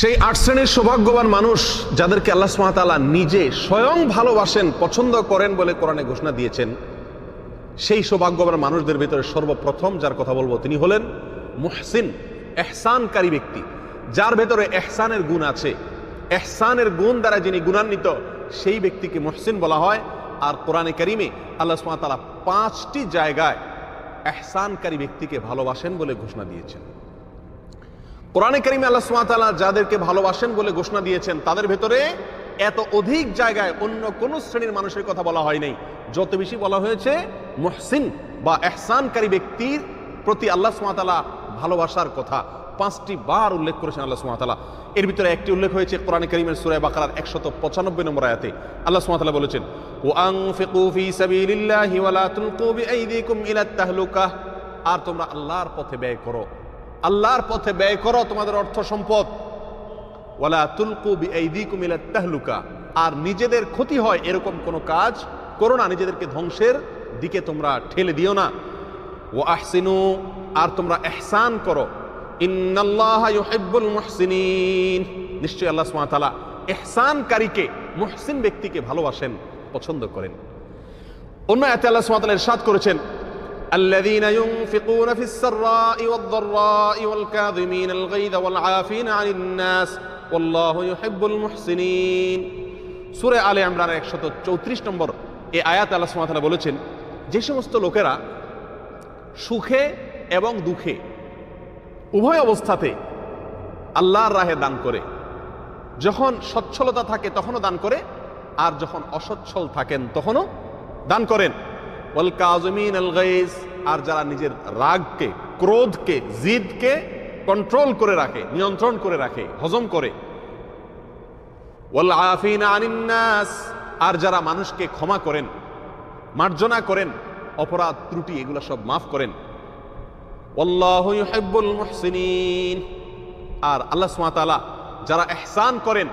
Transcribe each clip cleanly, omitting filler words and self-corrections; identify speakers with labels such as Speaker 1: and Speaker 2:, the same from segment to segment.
Speaker 1: সেই ৮ শ্রেণীর সৌভাগ্যবান মানুষ যাদেরকে আল্লাহ সুবহানাহু ওয়া তাআলা নিজে স্বয়ং ভালোবাসেন, পছন্দ করেন বলে কোরআনে ঘোষণা দিয়েছেন। সেই সৌভাগ্যবান মানুষদের ভিতরে সর্বপ্রথম যার কথা বলবো তিনি হলেন মুহসিন, ইহসানকারী ব্যক্তি, যার ভেতরে ইহসানের গুণ আছে। ইহসানের গুণ দ্বারা যিনি গুণান্বিত সেই ব্যক্তিকে মুহসিন বলা হয়। আর কোরআনে কারিমে আল্লাহ সুবহানাহু ওয়া তাআলা ৫টি জায়গায় ইহসানকারী ব্যক্তিকে ভালোবাসেন বলে ঘোষণা দিয়েছেন। কোরআনে কারিমে আল্লাহ সুবহানাহু ওয়া তাআলা যাদেরকে ভালোবাসেন বলে ঘোষণা দিয়েছেন তাদের ভেতরে এত অধিক জায়গায় অন্য কোন শ্রেণীর মানুষের কথা বলা হয় নাই, যত বেশি বলা হয়েছে মুহসিন বা ইহসানকারী ব্যক্তির প্রতি আল্লাহ সুবহানাহু ওয়া তাআলা ভালোবাসার কথা ৫টি বার উল্লেখ করেছেন আল্লাহ সুবহানাহু ওয়া তাআলা। এর ভিতরে একটি উল্লেখ হয়েছে কোরআনে কারিমের সূরা বাকারার ১৯৫ নম্বর আয়াতে। আল্লাহ সুবহানাহু ওয়া তাআলা বলেছেন, ওয়ানফিকু ফি সাবিলিল্লাহি ওয়া লা তুলকু বিআইদিকুম ইলাত তাহলুকাহ, আর তোমরা আল্লাহর পথে ব্যয় করো, আল্লাহর পথে ব্যয় করো তোমাদের অর্থ সম্পদ। ওয়ালা তুলকু বিআইদিকুম ইলাত তাহলুকা, আর নিজেদের ক্ষতি হয় এরকম কোনো কাজ করো না, নিজেদেরকে ধ্বংসের দিকে তোমরা ঠেলে দিও না। ওয়া আহসিনু, আর তোমরা ইহসান করো। ইন্নাল্লাহা ইউহিব্বুল মুহসিনিন, নিশ্চয়ই আল্লাহ সুবহানাহু ওয়া তাআলা ইহসানকারীকে, মুহসিন ব্যক্তিকে ভালোবাসেন, পছন্দ করেন। অন্য আয়াতে আল্লাহ সুবহানাহু ওয়া তাআলা ইরশাদ করেছেন, الذين ينفقون في السراء والضراء والكاظمين الغيظ والعافين عن الناس والله يحب المحسنين। সূরা আলে ইমরানের ১৩৪ নম্বর এই আয়াতে আল্লাহ সুবহানাহু ওয়া তাআলা বলেছেন, যে সমস্ত লোকেরা সুখে এবং দুঃখে উভয় অবস্থাতে আল্লাহর রাহে দান করে, যখন সচ্ছলতা থাকে তখনও দান করে, আর যখন অসচ্ছল থাকেন তখনও দান করেন। ওয়াল কাযিমিন আল গায়জ, আর যারা নিজের রাগকে, ক্রোধকে, জিদকে কন্ট্রোল করে রাখে, নিয়ন্ত্রণ করে রাখে, হজম করে। ওয়াল আফিনা আনিন নাস, আর যারা মানুষকে ক্ষমা করেন, মার্জনা করেন, অপরাধ ত্রুটি এগুলো সব মাফ করেন। আল্লাহু ইউহিব্বুল মুহসিনিন, আর আল্লাহ সুবহানাহু ওয়া তাআলা যারা ইহসান করেন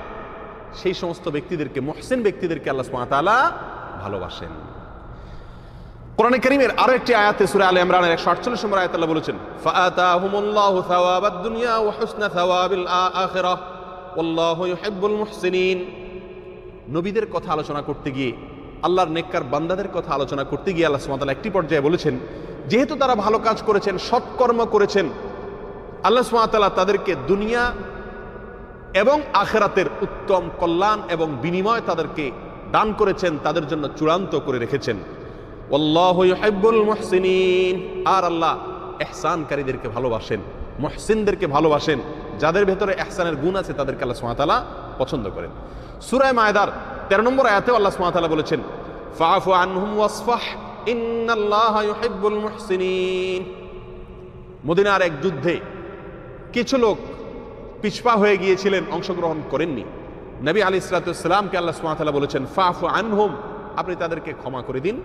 Speaker 1: সেই সমস্ত ব্যক্তিদেরকে, মুহসিন ব্যক্তিদেরকে আল্লাহ সুবহানাহু ওয়া তাআলা ভালোবাসেন। কোরআনে কারীমের আরো একটি আয়াতে সূরা আলে ইমরানের ১৪৮ নম্বর আয়াতে আল্লাহ বলেছেন, ফাআতাহুমুল্লাহু সাওয়াবাদ দুনিয়া ওয়া হুসনা সাওয়াবিল আখিরাহ ওয়াল্লাহু ইউহিব্বুল মুহসিনিন। নবীদের কথা আলোচনা করতে গিয়ে, আল্লাহর নেককার বান্দাদের কথা আলোচনা করতে গিয়ে আল্লাহ সুবহানাহু ওয়া তাআলা একটি পর্যায়ে বলেছেন, যেহেতু তারা ভালো কাজ করেছেন, সৎকর্ম করেছেন, আল্লাহ সুবহানাহু ওয়া তাআলা তাদেরকে দুনিয়া এবং আখিরাতের উত্তম কল্যাণ এবং বিনিময় তাদেরকে দান করেছেন, তাদের জন্য চূড়ান্ত করে রেখেছেন। আল্লাহু ইউহিব্বুল মুহসিনিন, আর আল্লাহ ইহসানকারীদেরকে ভালোবাসেন, মুহসিনদেরকে ভালোবাসেন, যাদের ভেতরে ইহসানের গুণ আছে তাদেরকে আল্লাহ সুবহানাহু ওয়া তাআলা পছন্দ করেন। সূরা মায়েদার ১৩ নম্বর আয়াতেও আল্লাহ সুবহানাহু ওয়া তাআলা বলেছেন, ফাআফু আনহুম ওয়াসফাহ ইন্নাল্লাহা ইউহিব্বুল মুহসিনিন। মদিনার এক যুদ্ধে কিছু লোক পিছপা হয়ে গিয়েছিলেন, অংশগ্রহণ করেননি। নবী আলাইহিস সালাতু ওয়াস সালামকে আল্লাহ সুবহানাহু ওয়া তাআলা বলেছেন, ফাআফু আনহুম, আপনি তাদেরকে ক্ষমা করে দিন।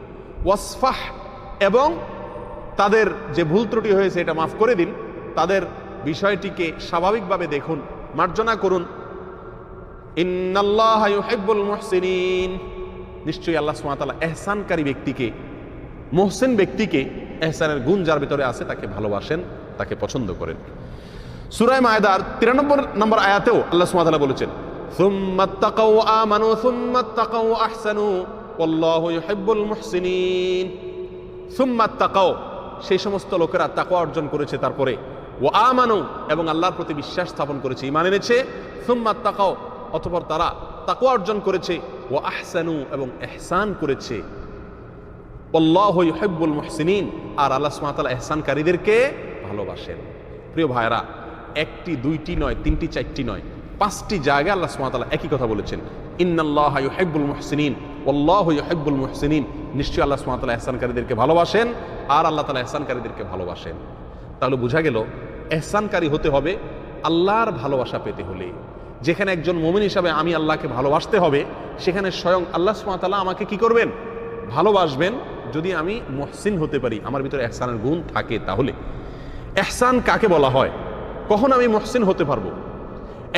Speaker 1: ওয়াসফাহ, এবং তাদের যে ভুল ত্রুটি হয়েছে এটা মাফ করে দিন, তাদের বিষয়টিকে স্বাভাবিকভাবে দেখুন, মার্জনা করুন। ইন্নাল্লাহা ইউহিব্বুল মুহসিনিন, নিশ্চয়ই আল্লাহ সুবহানাহু ওয়া তাআলা ইহসানকারী ব্যক্তিকে, মুহসিন ব্যক্তিকে, ইহসানের গুণ যার ভিতরে আছে তাকে ভালোবাসেন, তাকে পছন্দ করেন। সূরা মায়েদার ৯৩ নম্বর আয়াতেও আল্লাহ সুবহানাহু ওয়া তাআলা বলেছেন, সুম্মাত্তাকাউ ওয়া আমানু সুম্মাত্তাকাউ ওয়া আহসানু আল্লাহু ইউহিব্বুল মুহসিনিন। সুম্মাত্তাকাউ, সেই সমস্ত লোকেরা তাকওয়া অর্জন করেছে, তারপরে ওয়া আমানু, এবং আল্লাহর প্রতি বিশ্বাস স্থাপন করেছে, ঈমান এনেছে। সুম্মাত্তাকাউ, অতঃপর তারা তাকওয়া অর্জন করেছে। ওয়া আহসানু, এবং ইহসান করেছে। আল্লাহু ইউহিব্বুল মুহসিনিন, আর আল্লাহ সুবহানাহু ওয়া তাআলা ইহসানকারীদেরকে ভালোবাসেন। প্রিয় ভাইরা, একটি দুইটি নয়, তিনটি চারটি নয়, ৫টি জায়গায় আল্লাহ সুবহানাহু ওয়া তাআলা একই কথা বলেছেন, ইন্নাল্লাহা ইউহিব্বুল মুহসিনিন ওয়াল্লাহু ইউহিব্বুল মুহসিনিন। নিশ্চয়ই আল্লাহ সুবহানাহু ওয়া তাআলা ইহসানকারীদেরকে ভালোবাসেন, আর আল্লাহ তাআলা ইহসানকারীদেরকে ভালোবাসেন। তাহলে বোঝা গেল ইহসানকারী হতে হবে আল্লাহর ভালোবাসা পেতে হলে। যেখানে একজন মুমিন হিসাবে আমি আল্লাহকে ভালোবাসতে হবে, সেখানে স্বয়ং আল্লাহ সুবহানাহু ওয়া তাআলা আমাকে কি করবেন? ভালোবাসবেন, যদি আমি মুহসিন হতে পারি, আমার ভিতরে ইহসানের গুণ থাকে। তাহলে ইহসান কাকে বলা হয়? কখন আমি মুহসিন হতে পারবো?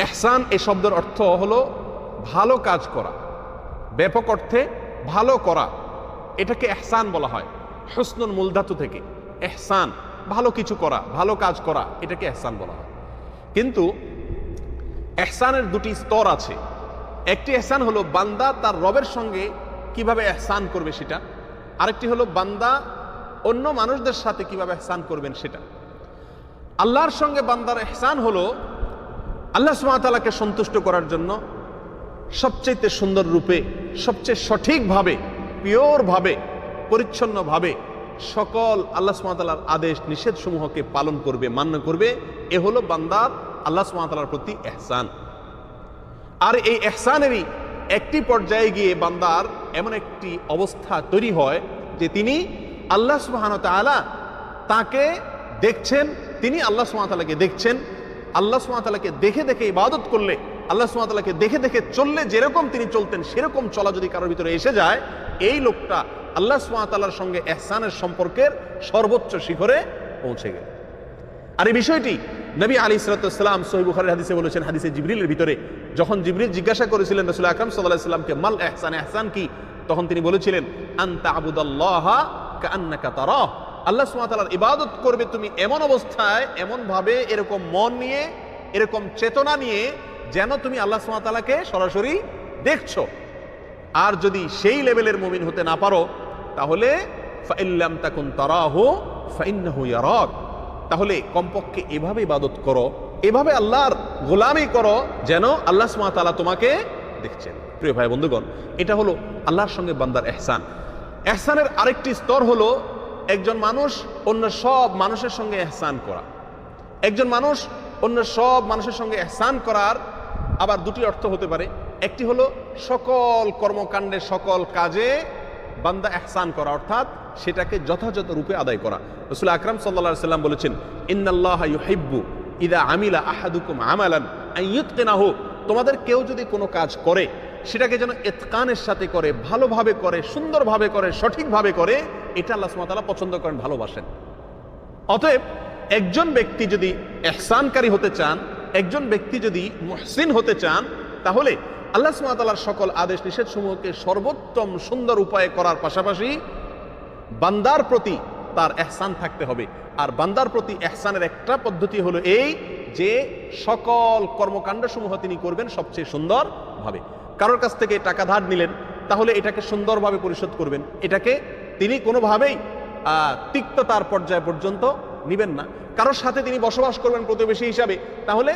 Speaker 1: ইহসান এই শব্দের অর্থ হলো ভালো কাজ করা, ব্যাপক অর্থে ভালো করা, এটাকে ইহসান বলা হয়। হুসনুল মুলদাতু থেকে ইহসান, ভালো কিছু করা, ভালো কাজ করা, এটাকে ইহসান বলা হয়। কিন্তু ইহসানের দুটি স্তর আছে। একটি ইহসান হলো বান্দা তার রবের সঙ্গে কিভাবে ইহসান করবে সেটা, আরেকটি হলো বান্দা অন্য মানুষদের সাথে কিভাবে ইহসান করবেন সেটা। আল্লাহর সঙ্গে বান্দার ইহসান হলো আল্লাহ সুবহানাহু ওয়া তাআলাকে সন্তুষ্ট করার জন্য সবচেয়ে সুন্দর রূপে, সবচেয়ে সঠিকভাবে, পিওরভাবে, পরিচ্ছন্নভাবে সকল আল্লাহ সুবহানাহু ওয়া তাআলার আদেশ নিষেধ সমূহকে পালন করবে, মান্য করবে। এ হলো বান্দার আল্লাহ সুবহানাহু ওয়া তাআলার প্রতি ইহসান। আর এই ইহসানেরই একটি পর্যায়ে গিয়ে বান্দার এমন একটি অবস্থা তৈরি হয় যে তিনি আল্লাহ সুবহানাহু ওয়া তাআলা তাকে দেখছেন, তিনি আল্লাহ সুবহানাহু ওয়া তাআলাকে দেখছেন। আল্লাহ সুবহানাহু ওয়া তাআলাকে দেখে দেখে ইবাদত করলে, আল্লাহ সুবহানাহু ওয়া তাআলাকে দেখে দেখে চললে যেরকম তিনি চলতেন সেরকম চলা যদি কারোর ভিতরে এসে যায়, এই লোকটা আল্লাহ সুবহানাহু ওয়া তাআলার সঙ্গে ইহসানের সম্পর্কের সর্বোচ্চ শিখরে পৌঁছে গেল। আর এই বিষয়টি নবী আলাইহিস সালাতু ওয়াস সালাম সহিহ বুখারীর হাদিসে বলেছেন, হাদিসে জিবরিলের ভিতরে যখন জিবরিল জিজ্ঞাসা করেছিলেন রাসূল আকরাম সাল্লাল্লাহু আলাইহি ওয়াসাল্লামকে, মাল ইহসান, ইহসান কি? তখন তিনি বলেছিলেন, আনতা আবুদাল্লাহা কাআন্নাকা তারাহ, আল্লাহ সুবহানাহু ওয়া তাআলার ইবাদত করবে তুমি এমন অবস্থায়, এমন ভাবে, এরকম মন নিয়ে, এরকম চেতনা নিয়ে যেন তুমি আল্লাহ সুবহানাহু ওয়া তাআলাকে সরাসরি দেখছো। আর যদি সেই লেভেলের মুমিন হতে না পারো তাহলে ফাইল্লাম তাকুন তারাহু ফাইন্নাহু ইয়ারাক, তাহলে কমপক্ষে এভাবে ইবাদত করো, এভাবে আল্লাহর গোলামি করো যেন আল্লাহ সুবহানাহু ওয়া তাআলা তোমাকে দেখছেন। প্রিয় ভাই বন্ধুগণ, এটা হলো আল্লাহর সঙ্গে বান্দার ইহসান। ইহসানের আরেকটি স্তর হলো একজন মানুষ অন্য সব মানুষের সঙ্গে ইহসান করা। একজন মানুষ অন্য সব মানুষের সঙ্গে ইহসান করার আবার দুটি অর্থ হতে পারে। একটি হলো সকল কর্মকাণ্ডে, সকল কাজে বান্দা ইহসান করা, অর্থাৎ সেটাকে যথাযথ রূপে আদায় করা। রাসূল আকরাম সাল্লাল্লাহু আলাইহি ওয়াসাল্লাম বলেছেন, ইন্নাল্লাহা ইউহিব্বু ইযা আমিলা আহাদুকুম আমালান আন ইউতকিনাহু, তোমাদের কেউ যদি কোনো কাজ করে সেটাকে যেন ইতকানের সাথে করে, ভালোভাবে করে, সুন্দরভাবে করে, সঠিকভাবে করে, এটা আল্লাহ সুবহানাহু ওয়া তাআলা পছন্দ করেন, ভালোবাসেন। অতএব একজন ব্যক্তি যদি ইহসানকারী হতে চান, একজন ব্যক্তি যদি মুহসিন হতে চান, তাহলে আল্লাহ সুবহানাহু ওয়া তাআলার সকল আদেশ নিষেধ সমূহকে সর্বোত্তম সুন্দর উপায়ে করার পাশাপাশি বান্দার প্রতি তার ইহসান থাকতে হবে। আর বান্দার প্রতি ইহসানের একটা পদ্ধতি হলো এই যে সকল কর্মকাণ্ড সমূহ তিনি করবেন সবচেয়ে সুন্দর ভাবে। কারোর কাছ থেকে টাকা ধার নিলেন, তাহলে এটাকে সুন্দরভাবে পরিশোধ করবেন, এটাকে তিনি কোনোভাবেই তিক্ততার পর্যায় পর্যন্ত নিবেন না। কারোর সাথে তিনি বসবাস করবেন প্রতিবেশী হিসাবে, তাহলে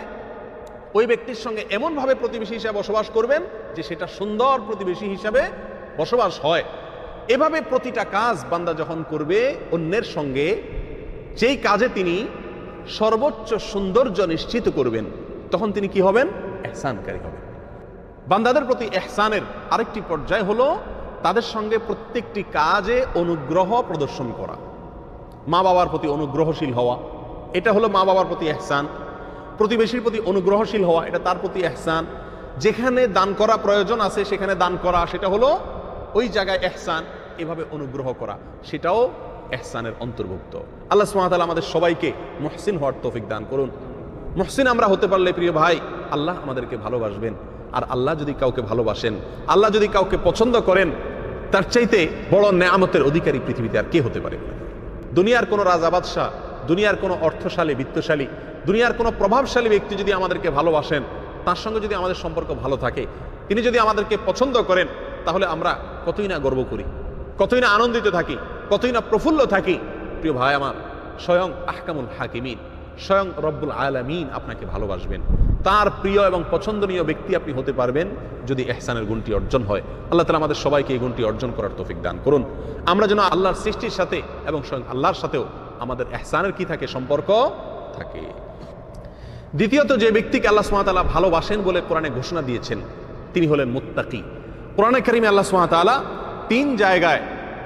Speaker 1: ওই ব্যক্তির সঙ্গে এমনভাবে প্রতিবেশী হিসাবে বসবাস করবেন যে সেটা সুন্দর প্রতিবেশী হিসাবে বসবাস হয়। এভাবে প্রতিটা কাজ বান্দা যখন করবে অন্যের সঙ্গে, যেই কাজে তিনি সর্বোচ্চ সৌন্দর্য নিশ্চিত করবেন, তখন তিনি কি হবেন? ইহসানকারী হবেন। বান্দাদের প্রতি ইহসানের আরেকটি পর্যায় হলো তাদের সঙ্গে প্রত্যেকটি কাজে অনুগ্রহ প্রদর্শন করা। মা বাবার প্রতি অনুগ্রহশীল হওয়া, এটা হলো মা বাবার প্রতি ইহসান। প্রতিবেশীর প্রতি অনুগ্রহশীল হওয়া, এটা তার প্রতি ইহসান। যেখানে দান করা প্রয়োজন আছে সেখানে দান করা, সেটা হলো ওই জায়গায় ইহসান। এভাবে অনুগ্রহ করা, সেটাও ইহসানের অন্তর্ভুক্ত। আল্লাহ সুবহানাহু ওয়া তাআলা আমাদের সবাইকে মুহসিন হওয়ার তৌফিক দান করুন। মুহসিন আমরা হতে পারলে প্রিয় ভাই, আল্লাহ আমাদেরকে ভালোবাসবেন। আর আল্লাহ যদি কাউকে ভালোবাসেন, আল্লাহ যদি কাউকে পছন্দ করেন, তার চাইতে বড় নেয়ামতের অধিকারী পৃথিবীতে আর কে হতে পারে? দুনিয়ার কোনো রাজা বাদশাহ, দুনিয়ার কোনো অর্থশালী, বিত্তশালী, দুনিয়ার কোনো প্রভাবশালী ব্যক্তি যদি আমাদেরকে ভালোবাসেন, তার সঙ্গে যদি আমাদের সম্পর্ক ভালো থাকে, তিনি যদি আমাদেরকে পছন্দ করেন, তাহলে আমরা কতই না গর্ব করি, কতই না আনন্দিত থাকি, কতই না প্রফুল্ল থাকি। প্রিয় ভাই আমার, স্বয়ং আহকামুল হাকিমিন, স্বয়ং রব্বুল আলামিন আপনাকে ভালোবাসবেন। তার প্রিয় এবং পছন্দনীয় ব্যক্তি আপনি হতে পারবেন যদি ইহসানের গুণটি অর্জন হয়। আল্লাহ তাআলা আমাদের সবাইকে এই গুণটি অর্জন করার তৌফিক দান করুন। আমরা যেন আল্লাহর সৃষ্টির সাথে এবং স্বয়ং আল্লাহর সাথেও আমাদের ইহসানের কি থাকে? সম্পর্ক থাকে। দ্বিতীয়ত, যে ব্যক্তিকে আল্লাহ সুবহানাহু ওয়া তাআলা ভালোবাসেন বলে কোরআনে ঘোষণা দিয়েছেন, তিনি হলেন মুত্তাকি। কোরআনে কারিমে আল্লাহ সুবহানাহু ওয়া তাআলা 3 জায়গায়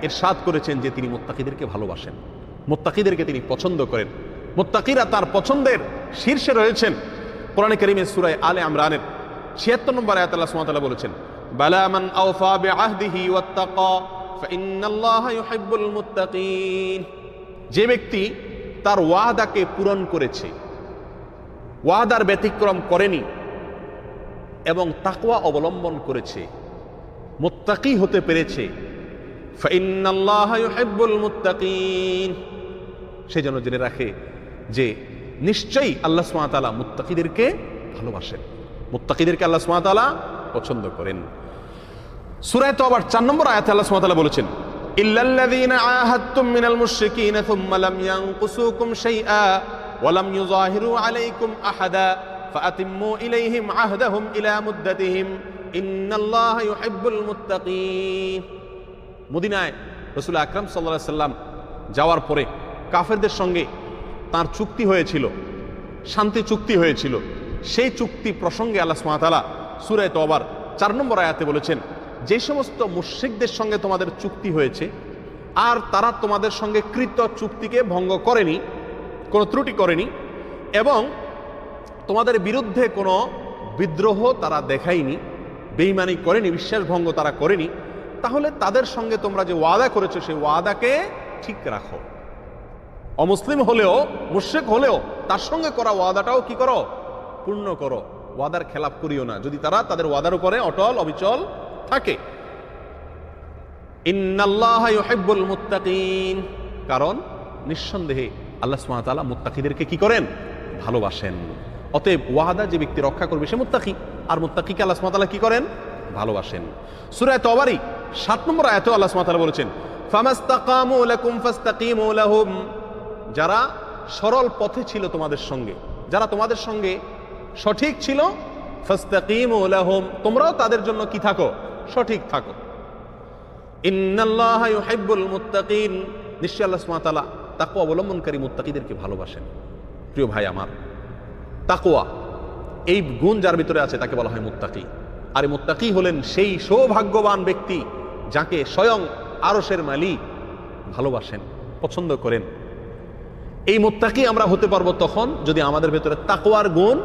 Speaker 1: ইরশাদ করেছেন যে তিনি মুত্তাকিদেরকে ভালোবাসেন, মুত্তাকিদেরকে তিনি পছন্দ করেন। মুত্তাকিরা তার পছন্দের শীর্ষে রয়েছেন। কোরআনে কারিমে সূরা আলে ইমরানের 76 নম্বর আয়াতে আল্লাহ সুবহানাহু ওয়া তাআলা বলেছেন, বালা মান আওফা বিআহদিহি ওয়াত্তাকা ফাইন্নাল্লাহা ইউহিব্বুল মুত্তাকিন। যে ব্যক্তি তার ওয়াদাকে পূরণ করেছে, ওয়াদার ব্যতিক্রম করেনি এবং তাকওয়া অবলম্বন করেছে, মুত্তাকি হতে পেরেছে, ফাইন্নাল্লাহা ইউহিব্বুল মুত্তাকিন, সে যেন জেনে রাখে যে নিশ্চয়ই আল্লাহ সুবহানাহু ওয়া তাআলা মুত্তাকিদেরকে ভালোবাসেন। মুত্তাকিদেরকে আল্লাহ সুবহানাহু ওয়া তাআলা পছন্দ করেন। সূরা তাওবার 4 নম্বর আয়াতে আল্লাহ সুবহানাহু ওয়া তাআলা বলেছেন, ইল্লাল্লাযীনা আহাদতুম মিনাল মুশরিকিনা সুম্মা লাম ইয়ানকুসুকুম শাইআ ওয়া লাম ইউযাহিরু আলাইকুম আহাদা ফাআতিম্মু ইলাইহিম আহদাহুম ইলা মুদ্দাতিহিম ইন্নাল্লাহা ইউহিব্বুল মুত্তাকিন। মদিনায় রাসূল আকরাম সাল্লাল্লাহু আলাইহি সাল্লাম যাওয়ার পরে কাফেরদের সঙ্গে তার চুক্তি হয়েছিল, শান্তি চুক্তি হয়েছিল। সেই চুক্তি প্রসঙ্গে আল্লাহ সুবহানাহু ওয়া তাআলা সূরা তাওবার 4 নম্বর আয়াতে বলেছেন, যে সমস্ত মুশরিকদের সঙ্গে তোমাদের চুক্তি হয়েছে আর তারা তোমাদের সঙ্গে কৃত চুক্তিকে ভঙ্গ করেনি, কোনো ত্রুটি করেনি এবং তোমাদের বিরুদ্ধে কোনো বিদ্রোহ তারা দেখায়নি, বেঈমানি করেনি, বিশ্বাসভঙ্গ তারা করেনি, তাহলে তাদের সঙ্গে তোমরা যে ওয়াদা করেছো সেই ওয়াদাকে ঠিক রাখো। অমুসলিম হলেও, মুশরিক হলেও তার সঙ্গে করা ওয়াদাটাও কি করো? পূর্ণ করো। ওয়াদার খেলাপ করিও না যদি তারা তাদের ওয়াদার উপরে অটল অবিচল থাকে। ইন্নাল্লাহা ইউহিব্বুল মুত্তাকিন, কারণ নিঃসন্দেহে আল্লাহ সুবহানাহু ওয়া তাআলা মুত্তাকিদেরকে কি করেন? ভালোবাসেন। অতএব ওয়াদা যে ব্যক্তি রক্ষা করবে সে মুত্তাকি, আর মুত্তাকিকে আল্লাহ সুবহানাহু ওয়া তাআলা কি করেন? ভালোবাসেন। সূরা তাওবারই 7 নম্বর আয়াতে আল্লাহ সুবহানাহু ওয়া তাআলা বলেছেন, ফামাস্তাকামু লাকুম ফাস্তাকিমু লাহুম, যারা সরল পথে ছিল তোমাদের সঙ্গে, যারা তোমাদের সঙ্গে সঠিক ছিল, ফাস্তাকিমু লাহুম, তোমরাও তাদের জন্য কি থাকো? সঠিক থাকো। ইন্নাল্লাহা ইউহিব্বুল মুত্তাকিন, নিশ্চয়ই আল্লাহ সুবহানাহু ওয়া তাআলা তাকওয়া অবলম্বনকারী মুত্তাকিদেরকে ভালোবাসেন। প্রিয় ভাই আমার, তাকওয়া এই গুণ যার ভিতরে আছে তাকে বলা হয় মুত্তাকি। আর এই মুত্তাকি হলেন সেই সৌভাগ্যবান ব্যক্তি যাকে স্বয়ং আরশের মালিক ভালোবাসেন, পছন্দ করেন। এই মুত্তাকি আমরা হতে পারবো তখন যদি আমাদের ভেতরে তাকওয়ার গুণ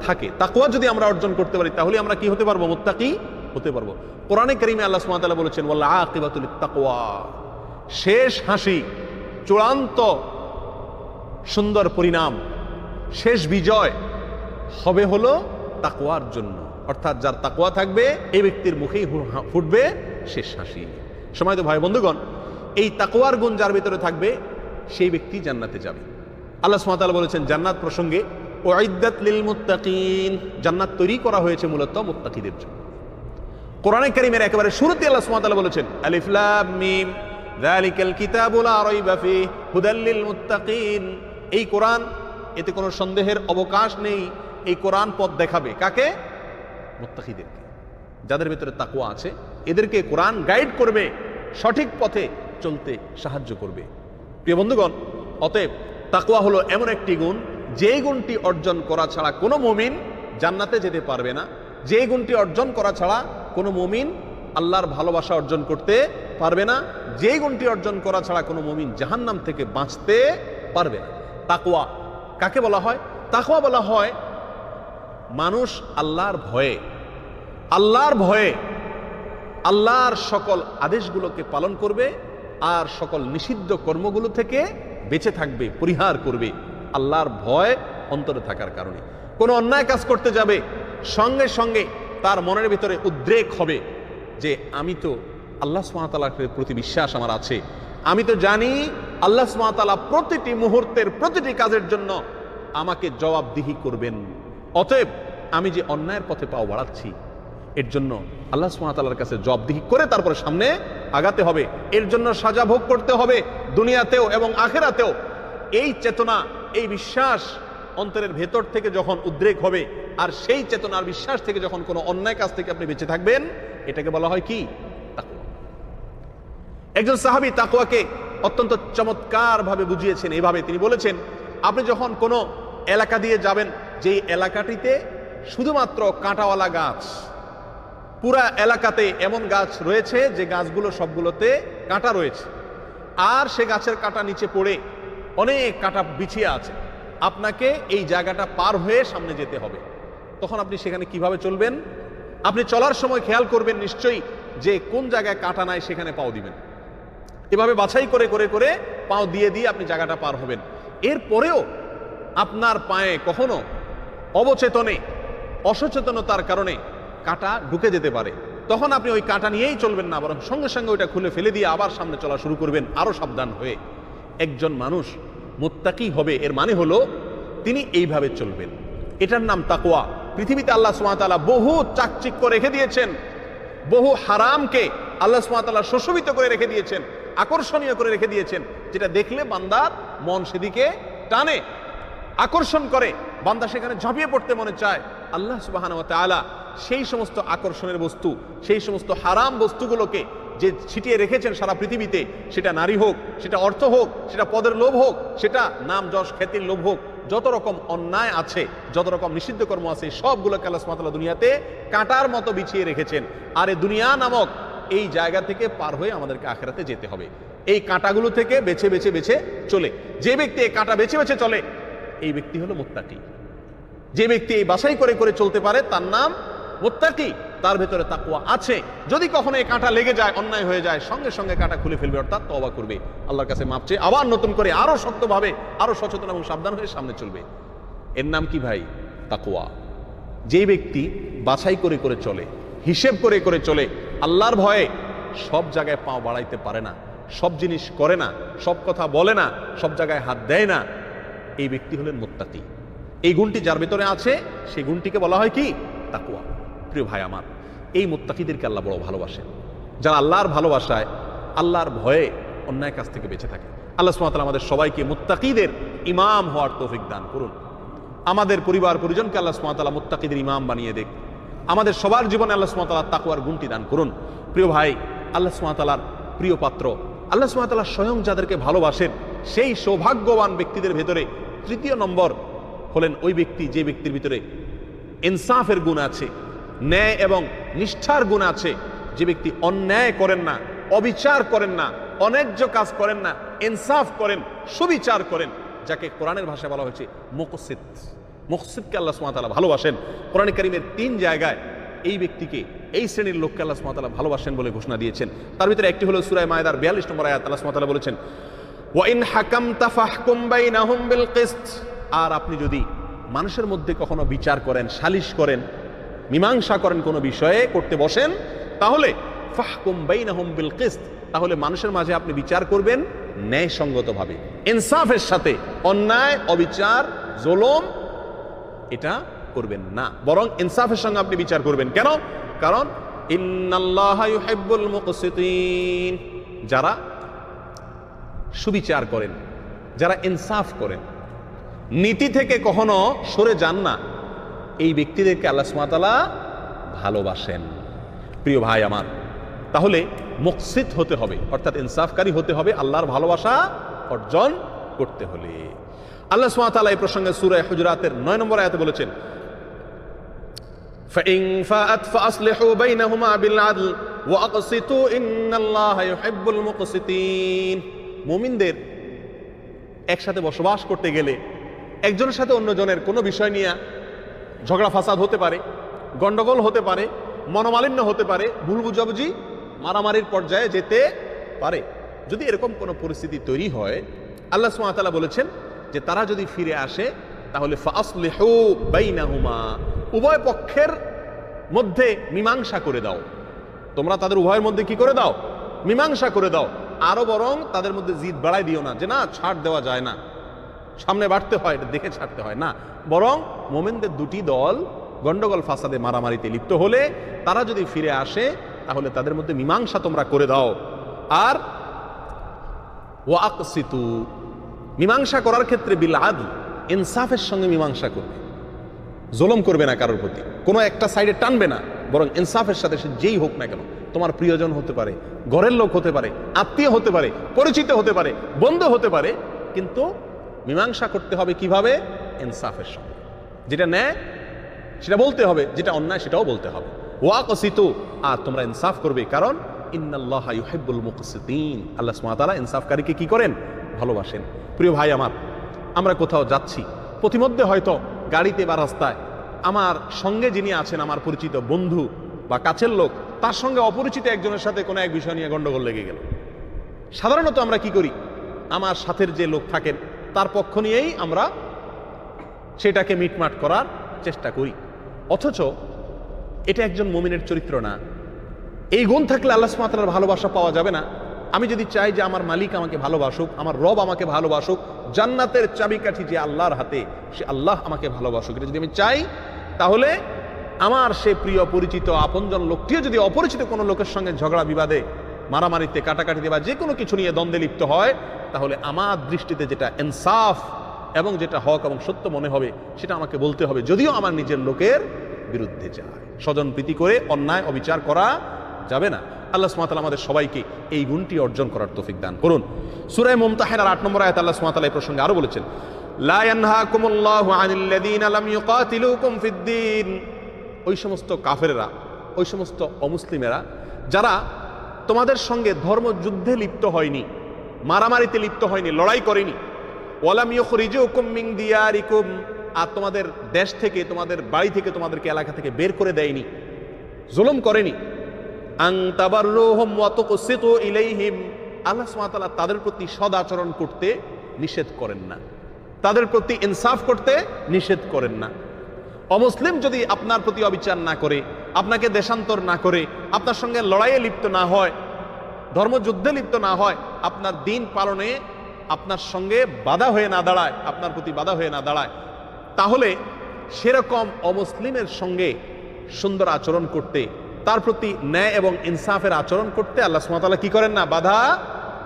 Speaker 1: থাকে। তাকওয়া যদি আমরা অর্জন করতে পারি তাহলে আমরা কি হতে পারবো? মুত্তাকি হতে পারবো। কোরআনে কারীমে আল্লাহ সুবহানাহু ওয়া তাআলা বলেছেন, ওয়াল আকিবাতু লিত্তাকওয়া, শেষ হাসি, চূড়ান্ত সুন্দর পরিণাম, শেষ বিজয় হবে হলো তাকওয়ার জন্য। অর্থাৎ যার তাকওয়া থাকবে এই ব্যক্তির মুখেই ফুটবে শেষ হাসি। সময়ত ভাই বন্ধুগণ, এই তাকওয়ার গুণ যার ভিতরে থাকবে সেই ব্যক্তি জান্নাতে যাবে। আল্লাহ সুবহানাহু ওয়া তাআলা বলেছেন জান্নাত প্রসঙ্গে, উইদ্দাত লিল মুত্তাকিন, জান্নাত তৈরি করা হয়েছে মূলত মুত্তাকিদের জন্য। কোরআনে কারীমের একেবারে শুরুতে আল্লাহ সুবহানাহু ওয়া তাআলা বলেছেন, আলিফ লাম মিম যালিকাল কিতাবু লা রাইবা ফিহি হুদাল লিল মুত্তাকিন, এই কোরআন, এতে কোনো সন্দেহের অবকাশ নেই। এই কোরআন পথ দেখাবে কাকে? মুত্তাকিদেরকে, যাদের ভিতরে তাকওয়া আছে। এদেরকে কোরআন গাইড করবে, সঠিক পথে চলতে সাহায্য করবে। প্রিয় বন্ধুগণ, অতএব তাকওয়া হলো এমন একটি গুণ, যে গুণটি অর্জন করা ছাড়া কোনো মুমিন জান্নাতে যেতে পারবে না, যে গুণটি অর্জন করা ছাড়া কোনো মুমিন আল্লাহর ভালোবাসা অর্জন করতে পারবে না, যে গুণটি অর্জন করা ছাড়া কোনো মুমিন জাহান্নাম থেকে বাঁচতে পারবে না। তাকওয়া কাকে বলা হয়? তাকওয়া বলা হয় মানুষ আল্লাহর ভয়ে, আল্লাহর ভয়ে আল্লাহর সকল আদেশগুলোকে পালন করবে আর সকল নিষিদ্ধ কর্মগুলো থেকে বেঁচে থাকবে, পরিহার করবে আল্লাহর ভয় অন্তরে থাকার কারণে। কোনো অন্যায় কাজ করতে যাবে, সঙ্গে সঙ্গে তার মনের ভিতরে উদ্রেক হবে যে আমি তো আল্লাহ সুবহানাহু ওয়া তাআলার প্রতি বিশ্বাস আমার আছে, আমি তো জানি আল্লাহ সুবহানাহু ওয়া তাআলা প্রতিটি মুহূর্তের প্রতিটি কাজের জন্য আমাকে জবাবদিহি করবেন। অতএব আমি যে অন্যায়ের পথে পাও বাড়াচ্ছি, এর জন্য আল্লাহ সুবহানাহু ওয়া তাআলার কাছে জবাবদিহি করে তারপরে সামনে আগাতে হবে, এর জন্য সাজা ভোগ করতে হবে দুনিয়াতেও এবং আখিরাতেও। এই চেতনা, এই বিশ্বাস অন্তরের ভেতর থেকে যখন উদ্রেক হবে, আর সেই চেতনার বিশ্বাস থেকে যখন কোনো অন্যায় কাজ থেকে আপনি বেঁচে থাকবেন, এটাকে বলা হয় কি? তাকওয়া। একজন সাহাবী তাকওয়াকে অত্যন্ত চমৎকার ভাবে বুঝিয়েছেন এইভাবে, তিনি বলেছেন, আপনি যখন কোনো এলাকা দিয়ে যাবেন, যেই এলাকাটিতে শুধুমাত্র কাঁটাওয়ালা গাছ, পুরা এলাকাতে এমন গাছ রয়েছে যে গাছগুলো সবগুলোতে কাঁটা রয়েছে, আর সে গাছের কাঁটা নিচে পড়ে অনেক কাঁটা বিছিয়ে আছে, আপনাকে এই জায়গাটা পার হয়ে সামনে যেতে হবে। তখন আপনি সেখানে কিভাবে চলবেন? আপনি চলার সময় খেয়াল করবেন নিশ্চয়ই যে কোন জায়গায় কাঁটা নাই সেখানে পাও দিবেন। এভাবে বাছাই করে করে করে পাও দিয়ে দিয়ে আপনি জায়গাটা পার হবেন। এরপরেও আপনার পায়ে কখনো অবচেতনে, অসচেতনতার কারণে কাঁটা ঢুকে যেতে পারে, তখন আপনি ওই কাঁটা নিয়েই চলবেন না, বরং সঙ্গে সঙ্গে ওইটা খুলে ফেলে দিয়ে আবার সামনে চলা শুরু করবেন আরো সাবধান হয়ে। একজন মানুষ মুত্তাকি হবে, এর মানে হলো তিনি এইভাবে চলবেন। এটার নাম তাকওয়া। পৃথিবীতে আল্লাহ সুবহানাহু ওয়া তাআলা বহু চাকচিক্য রেখে দিয়েছেন, বহু হারামকে আল্লাহ সুবহানাহু ওয়া তাআলা সুশোভিত করে রেখে দিয়েছেন, আকর্ষণীয় করে রেখে দিয়েছেন, যেটা দেখলে বান্দার মন সেদিকে টানে, আকর্ষণ করে, বান্দা সেখানে ঝাঁপিয়ে পড়তে মনে চায়। আল্লাহ সুবহানাহু ওয়া তাআলা সেই সমস্ত আকর্ষণের বস্তু, সেই সমস্ত হারাম বস্তুগুলোকে যে ছিটিয়ে রেখেছেন সারা পৃথিবীতে, সেটা নারী হোক, সেটা অর্থ হোক, সেটা পদের লোভ হোক, সেটা নাম যশ খ্যাতির লোভ হোক, যত রকম অন্যায় আছে, যত রকম নিষিদ্ধ কর্ম আছে, সবগুলোকে আল্লাহ সুবহানাহু ওয়া তাআলা দুনিয়াতে কাঁটার মতো বিছিয়ে রেখেছেন। আর এই দুনিয়া নামক এই জায়গা থেকে পার হয়ে আমাদেরকে আখিরাতে যেতে হবে। এই কাঁটাগুলো থেকে বেছে বেছে বেছে চলে যে ব্যক্তি এই কাঁটা বেছে বেছে চলে, এই ব্যক্তি হলো মুত্তাকি। যে ব্যক্তি এই বাছাই করে করে চলতে পারে তার নাম মুত্তাকি, তার ভেতরে তাকওয়া আছে। যদি কখনো এই কাঁটা লেগে যায়, অন্যায় হয়ে যায়, সঙ্গে সঙ্গে কাঁটা খুলে ফেলবে, অর্থাৎ তওবা করবে, আল্লাহর কাছে মাপ চেয়ে আবার নতুন করে আরো শক্তভাবে, আরো সচেতন এবং সাবধান হয়ে সামনে চলবে। এর নাম কি ভাই? তাকওয়া। যে ব্যক্তি বাছাই করে করে চলে, হিসেব করে করে চলে, আল্লাহর ভয়ে সব জায়গায় পা বাড়াইতে পারে না, সব জিনিস করে না, সব কথা বলে না, সব জায়গায় হাত দেয় না, এই ব্যক্তি হলেন মুত্তাকি। এই গুণটি যার ভেতরে আছে, সেই গুণটিকে বলা হয় কি? তাকওয়া। প্রিয় ভাই আমার, এই মুত্তাকিদেরকে আল্লাহ বড় ভালোবাসেন, যারা আল্লাহর ভালোবাসায়, আল্লাহর ভয়ে অন্যায় কাজ থেকে বেঁচে থাকে। আল্লাহ সুবহানাহু ওয়া তাআলা আমাদের সবাইকে মুত্তাকিদের ইমাম হওয়ার তৌফিক দান করুন। আমাদের পরিবার পরিজনকে আল্লাহ সুবহানাহু ওয়া তাআলা মুত্তাকিদের ইমাম বানিয়ে দেখ। আমাদের সবার জীবনে আল্লাহ সুবহানাহু ওয়া তাআলা তাকওয়ার গুণটি দান করুন। প্রিয় ভাই, আল্লাহ সুবহানাহু ওয়া তাআলার প্রিয় পাত্র, আল্লাহ সুবহানাহু ওয়া তাআলা স্বয়ং যাদেরকে ভালোবাসেন, সেই সৌভাগ্যবান ব্যক্তিদের ভেতরে তৃতীয় নম্বর হলেন ওই ব্যক্তি যে ব্যক্তির ভিতরে ইনসাফের গুণ আছে, ন্যায় এবং নিষ্ঠার গুণ আছে। যে ব্যক্তি অন্যায় করেন না, অবিচার করেন না, অন্যায্য কাজ করেন না, ইনসাফ করেন, সুবিচার করেন, যাকে কোরআনের ভাষায় বলা হয়েছে মুকসিত। মুকসিতকে আল্লাহ সুবহানাহু ওয়া তাআলা ভালোবাসেন। কোরআন কারীমের 3 জায়গায় এই ব্যক্তিকে, এই শ্রেণীর লোককে আল্লাহ সুবহানাহু ওয়া তাআলা ভালোবাসেন বলে ঘোষণা দিয়েছেন। তার ভিতরে একটি হলো সূরা মায়েদার 42 নম্বর আয়াত। আল্লাহ সুবহানাহু ওয়া তাআলা বলেছেন, ওয়া ইন হাকামতা ফাহকুম বাইনাহুম বিল কিসত। আর আপনি যদি মানুষের মধ্যে কখনো বিচার করেন, সালিশ করেন, মীমাংসা করেন, কোনো বিষয়ে করতে বসেন, তাহলে ফাহকুম বাইনাহুম বিল কিসত, তাহলে মানুষের মাঝে আপনি বিচার করবেন ন্যায়সঙ্গতভাবে, ইনসাফের সাথে। অন্যায়, অবিচার, জুলুম এটা করবেন না, বরং ইনসাফের সঙ্গে আপনি বিচার করবেন। কেন? কারণ ইন্নাল্লাহা ইউহিব্বুল মুকসিতিন, যারা সুবিচার করেন, যারা ইনসাফ করেন, নীতি থেকে কখনো সরে যান না, এই ব্যক্তিদেরকে আল্লাহ সুবহানাহু ওয়া তাআলা ভালোবাসেন। প্রিয় ভাই আমার, তাহলে মুকসিত হতে হবে, অর্থাৎ ইনসাফকারী হতে হবে আল্লাহর ভালোবাসা অর্জন করতে হলে। আল্লাহ সুবহানাহু ওয়া তাআলা এই প্রসঙ্গে সূরা হুজুরাতের 9 নম্বর আয়াতে বলেছেন, ফাইন ফাআত ফাসলিহু বাইনাহুমা বিল আদল ওয়া আকসিতু ইন্নাল্লাহা ইউহিব্বুল মুকসিতিন। মুমিনদের একসাথে বসবাস করতে গেলে একজনের সাথে অন্যজনের কোনো বিষয় নিয়ে ঝগড়া ফাসাদ হতে পারে, গন্ডগোল হতে পারে, মনোমালিন্য হতে পারে, ভুল বুঝাবুঝি, মারামারির পর্যায়ে যেতে পারে। যদি এরকম কোনো পরিস্থিতি তৈরি হয়, আল্লাহ সুবহানাহু ওয়া তাআলা বলেছেন যে তারা যদি ফিরে আসে, তাহলে ফাসলিহু বাইনাহুমা, উভয় পক্ষের মধ্যে মীমাংসা করে দাও। তোমরা তাদের উভয়ের মধ্যে কি করে দাও? মীমাংসা করে দাও। আরো বরং তাদের মধ্যে জিদ বাড়াই দিও না, যে না ছাড় দেওয়া যায় না, সামনে বাড়তে হয়, এটা দেখে ছাড়তে হয় না। বরং মুমিনদের দুটি দল গন্ডগোল ফাসাদে মারামারিতে লিপ্ত হলে তারা যদি ফিরে আসে, তাহলে তাদের মধ্যে মীমাংসা তোমরা করে দাও। আর ওয়া আকসিতু, মীমাংসা করার ক্ষেত্রে বিল আদল, ইনসাফের সঙ্গে মীমাংসা করবে, জুলুম করবে না, কারোর প্রতি কোনো একটা সাইডে টানবে না, বরং ইনসাফের সাথে সে যেই হোক না কেন, তোমার প্রিয়জন হতে পারে, ঘরের লোক হতে পারে, আত্মীয় হতে পারে, পরিচিত হতে পারে, বন্ধু হতে পারে, কিন্তু মীমাংসা করতে হবে কিভাবে? ইনসাফের সঙ্গে। যেটা ন্যায় সেটা বলতে হবে, যেটা অন্যায় সেটাও বলতে হবে। ওয়া আকসিতু, আর তোমরা ইনসাফ করবে, কারণ ইন্নাল্লাহা ইউহিব্বুল মুকসিতিন, আল্লাহ সুবহানাহু ওয়া তাআলা ইনসাফকারীকে কি করেন? ভালোবাসেন। প্রিয় ভাই আমার, আমরা কোথাও যাচ্ছি, প্রতিমধ্যে হয়তো গাড়িতে বা রাস্তায় আমার সঙ্গে যিনি আছেন, আমার পরিচিত বন্ধু বা কাছের লোক, তার সঙ্গে অপরিচিত একজনের সাথে কোনো এক বিষয় নিয়ে গন্ডগোল লেগে গেল। সাধারণত আমরা কি করি? আমার সাথের যে লোক থাকেন তার পক্ষ নিয়েই আমরা সেটাকে মিটমাট করার চেষ্টা করি, অথচ এটা একজন মুমিনের চরিত্র না। এই গুণ থাকলে আল্লাহ সুবহানাহু ওয়া তাআলার ভালোবাসা পাওয়া যাবে না। আমি যদি চাই যে আমার মালিক আমাকে ভালোবাসুক, আমার রব আমাকে ভালোবাসুক, জান্নাতের চাবিকাঠি যে আল্লাহর হাতে, সে আল্লাহ আমাকে ভালোবাসুক, এটা যদি আমি চাই, তাহলে আমার সে প্রিয় পরিচিত আপনজন লোকটিও যদি অপরিচিত কোনো লোকের সঙ্গে ঝগড়া বিবাদে মারামারিতে কাটাকাটিতে বা যে কোনো কিছু নিয়ে দ্বন্দ্বে লিপ্ত হয়, তাহলে আমার দৃষ্টিতে যেটা ইনসাফ এবং যেটা হক এবং সত্য মনে হবে সেটা আমাকে বলতে হবে, যদিও আমার নিজের লোকের বিরুদ্ধে যায়। স্বজন প্রীতি করে অন্যায় অবিচার করা যাবে না। আল্লাহ সুবহানাহু ওয়া তাআলা আমাদের সবাইকে এই গুণটি অর্জন করার তৌফিক দান করুন। সূরা মুমতাহিনার 8 নম্বর আয়াতে আল্লাহ সুবহানাহু ওয়া তাআলা এই প্রসঙ্গে আরো বলেছেন, লা ইয়ানহাকুমুল্লাহু আনিল্লাযীনা লাম ইউকাতিলুকুম ফিদ-দীন। ওই সমস্ত কাফেররা, ওই সমস্ত অমুসলিমেরা যারা তোমাদের সঙ্গে ধর্মযুদ্ধে লিপ্ত হয়নি, মারামারিতে লিপ্ত হয়নি, লড়াই করেনি, ওয়ালাম ইউখরিজুকুম মিন দিয়ারিকুম, আর তোমাদের দেশ থেকে, তোমাদের বাড়ি থেকে, তোমাদেরকে এলাকা থেকে বের করে দেয়নি, জুলুম করেনি, আন তাবাররুহুম ওয়া তুকসিতু ইলাইহিম, আল্লাহ সুবহানাহু ওয়া তাআলা তাদের প্রতি সদাচরণ করতে নিষেধ করেন না, তাদের প্রতি ইনসাফ করতে নিষেধ করেন না। অমুসলিম যদি আপনার প্রতি অবিচার না করে, আপনাকে দেশান্তর না করে, আপনার সঙ্গে লড়াইয়ে লিপ্ত না হয়, ধর্মযুদ্ধে লিপ্ত না হয়, আপনার দিন পালনে আপনার সঙ্গে বাধা হয়ে না দাঁড়ায়, আপনার প্রতি বাধা হয়ে না দাঁড়ায়, তাহলে সেরকম অমুসলিমের সঙ্গে সুন্দর আচরণ করতে, তার প্রতি ন্যায় এবং ইনসাফের আচরণ করতে আল্লাহ সুবহানাহু ওয়া তাআলা কি করেন না? বাধা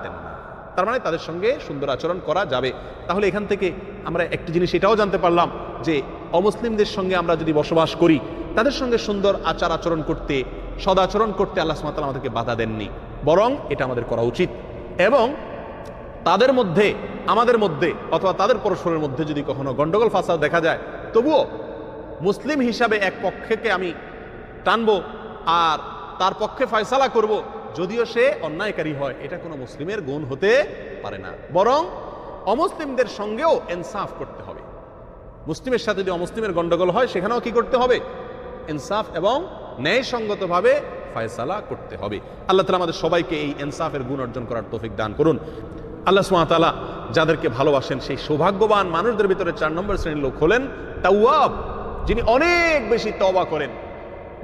Speaker 1: দেন না। তার মানে তাদের সঙ্গে সুন্দর আচরণ করা যাবে। তাহলে এখান থেকে আমরা একটি জিনিস এটাও জানতে পারলাম যে অমুসলিমদের সঙ্গে আমরা যদি বসবাস করি, তাদের সঙ্গে সুন্দর আচার আচরণ করতে, সদাচরণ করতে আল্লাহ সুবহানাহু ওয়া তাআলা আমাদেরকে বাধা দেননি, বরং এটা আমাদের করা উচিত। এবং তাদের মধ্যে, আমাদের মধ্যে অথবা তাদের পরস্পরের মধ্যে যদি কখনো গন্ডগোল ফাসাদ দেখা যায়, তবুও মুসলিম হিসাবে এক পক্ষকে আমি টানবো আর তার পক্ষে ফয়সালা করব, যদিও সে অন্যায়কারী হয়, এটা কোনো মুসলিমের গুণ হতে পারে না। বরং অমুসলিমদের সঙ্গেও ইনসাফ করতে হবে। মুসলিমের সাথে যদি অমুসলিমের গন্ডগোল হয়, সেখানেও কি করতে হবে? ইনসাফ এবং ন্যায়সঙ্গতভাবে ফয়সালা করতে হবে। আল্লাহ তাআলা আমাদের সবাইকে এই ইনসাফের গুণ অর্জন করার তৌফিক দান করুন। আল্লাহ সুবহানাহু ওয়া তাআলা যাদেরকে ভালোবাসেন সেই সৌভাগ্যবান মানুষদের ভিতরে 4 নম্বর শ্রেণীর লোক হলেন তাওয়াব, যিনি অনেক বেশি তওবা করেন,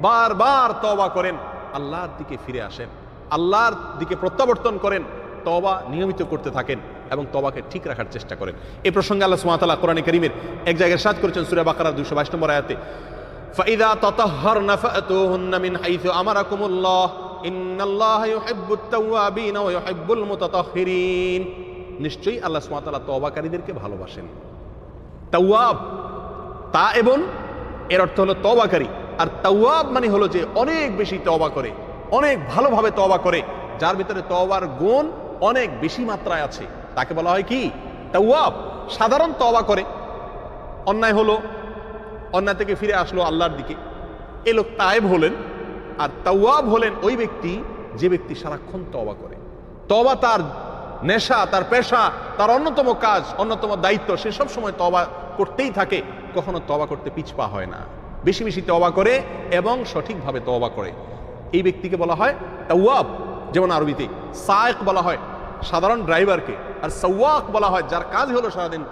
Speaker 1: বারবার তওবা করেন, আল্লাহর দিকে ফিরে আসেন, আল্লাহর দিকে প্রত্যাবর্তন করেন, তওবা নিয়মিত করতে থাকেন এবং তওবাকে ঠিক রাখার চেষ্টা করেন। এই প্রসঙ্গে আল্লাহ সুবহানাহু ওয়া তাআলা কোরআনে কারীমের এক জায়গায় ইরশাদ করেছেন সূরা বাকারার 222 নম্বর আয়াতে, ফাইযা তাতাহহারনা ফাতুহুন্না মিন হাইথু আমারাকুমুল্লাহ ইন্নাল্লাহা ইউহিব্বুত তাওয়াবিন ওয়া ইউহিব্বুল মুতাতাহহিরিন। নিশ্চয়ই আল্লাহ সুবহানাহু ওয়া তাআলা তওবাকারীদেরকে ভালোবাসেন। তাওয়াব, তা এবং এর অর্থ হলো তওবাকারী, আর তাওয়াব মানে হলো যে অনেক বেশি তওবা করে, অনেক ভালোভাবে তওবা করে, যার ভিতরে তওবার গুণ অনেক বেশি মাত্রায় আছে, তাকে বলা হয় কি? তাওয়াব। সাধারণ তওবা করে, অন্যায় হলো, অন্যায় থেকে ফিরে আসলো আল্লাহর দিকে, এ লোক তায়েব হলেন। আর তাওয়াব হলেন ওই ব্যক্তি যে ব্যক্তি সারাক্ষণ তওবা করে। তওবা তার নেশা, তার পেশা, তার অন্যতম কাজ, অন্যতম দায়িত্ব, সে সব সময় তওবা করতেই থাকে, কখনো তওবা করতে পিছপা হয় না, বেশি বেশি তওবা করে এবং সঠিকভাবে তওবা করে। এই ব্যক্তিকে বলা হয় তাওয়াব। যেমন আরবিতে সায়েক বলা হয় সাধারণ ড্রাইভারকে, আর সাওয়াক বলা হয় যার কাজ হলো সারাদিন